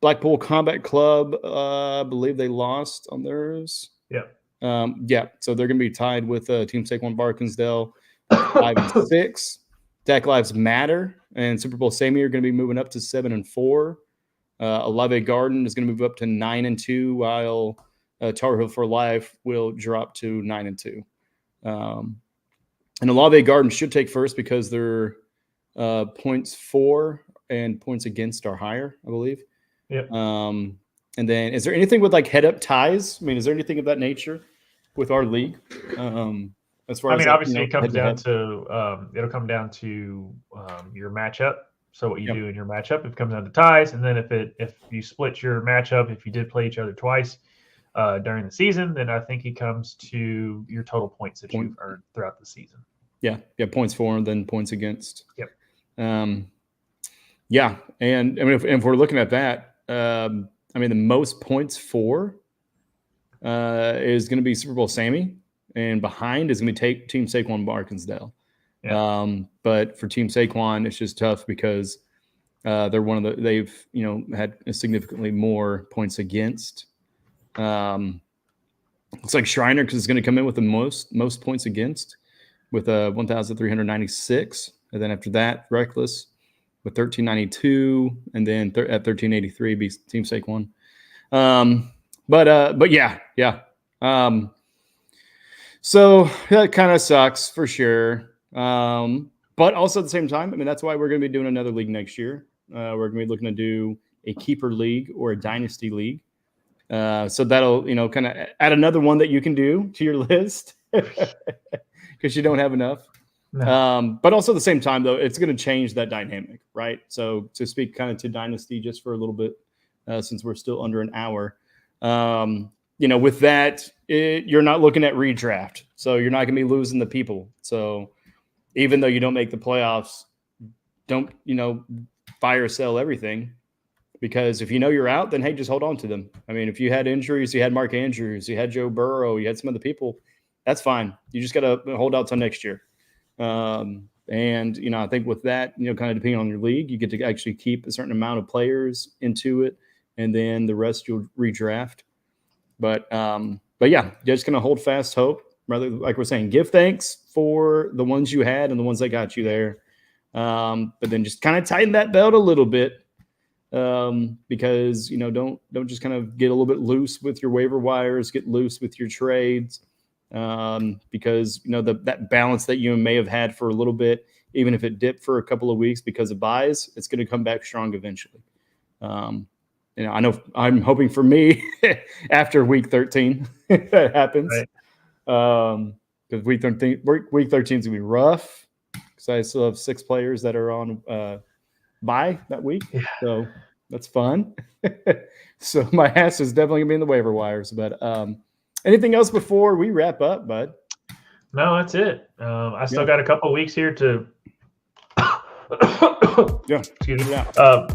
Blackpool Combat Club. I believe they lost on theirs. Yeah. So they're going to be tied with Team Saquon Barkinsdale 5-6. Dak Lives Matter and Super Bowl Sammy are going to be moving up to 7-4. Olave Garden is going to move up to 9-2, while Tar Heel for Life will drop to 9-2. And Olave Garden should take first because their points for and points against are higher, I believe. Yep. And then is there anything with like head up ties? I mean, is there anything of that nature with our league? As far as obviously it comes down to it'll come down to your matchup. So what you do in your matchup, it comes down to ties, and then if you split your matchup, if you did play each other twice during the season, then I think it comes to your total points that you've earned throughout the season. Yeah, points for and then points against. Yep. And I mean, if we're looking at that, I mean, the most points for is going to be Super Bowl Sammy, and behind is going to be Team Saquon Barkinsdale. Yeah. But for Team Saquon, it's just tough because they're they've had significantly more points against. Looks like Shriner is going to come in with the most points against with 1,396, and then after that, Reckless with 1,392, and then at 1,383 be Team Saquon. But yeah. So that kind of sucks for sure. But also at the same time, I mean, that's why we're going to be doing another league next year. We're going to be looking to do a keeper league or a dynasty league. So that'll, kind of add another one that you can do to your list because you don't have enough. No. But also at the same time, though, it's going to change that dynamic, right? So to speak kind of to dynasty just for a little bit, since we're still under an hour, with that, you're not looking at redraft. So you're not going to be losing the people. So even though you don't make the playoffs, don't, fire or sell everything, because if you're out, then hey, just hold on to them. I mean, if you had injuries, you had Mark Andrews, you had Joe Burrow, you had some other people, that's fine. You just got to hold out till next year. And, I think with that, kind of depending on your league, you get to actually keep a certain amount of players into it, and then the rest you'll redraft. But yeah, just going to hold fast hope. Rather, like we're saying, give thanks for the ones you had and the ones that got you there. But then just kind of tighten that belt a little bit, because don't just kind of get a little bit loose with your waiver wires, get loose with your trades, because that balance that you may have had for a little bit, even if it dipped for a couple of weeks because of buys, it's going to come back strong eventually. I know I'm hoping for me after week 13 that happens. Right. Because week 13 is going to be rough, because I still have 6 players that are on bye that week. Yeah. So that's fun. So my ass is definitely going to be in the waiver wires. But anything else before we wrap up, bud? No, that's it. I still got a couple of weeks here to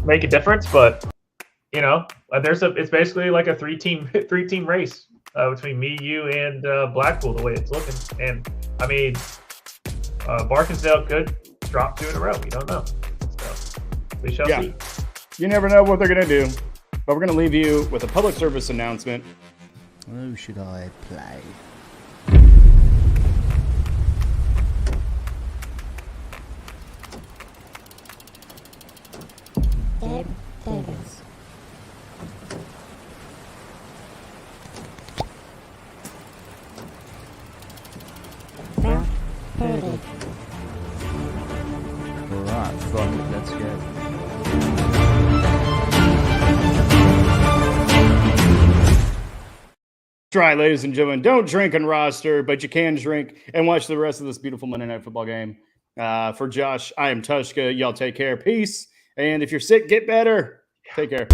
make a difference, but it's basically like a three team race between me, you, and Blackpool, the way it's looking. And I mean, Barkinsdale could drop 2 in a row. We don't know. So we shall see. You never know what they're going to do. But we're going to leave you with a public service announcement. Who should I play? table. Alright, fuck it, let's go. Right, ladies and gentlemen, don't drink and roster, but you can drink and watch the rest of this beautiful Monday Night Football game. For Josh, I am Tvshka. Y'all take care. Peace. And if you're sick, get better. Take care.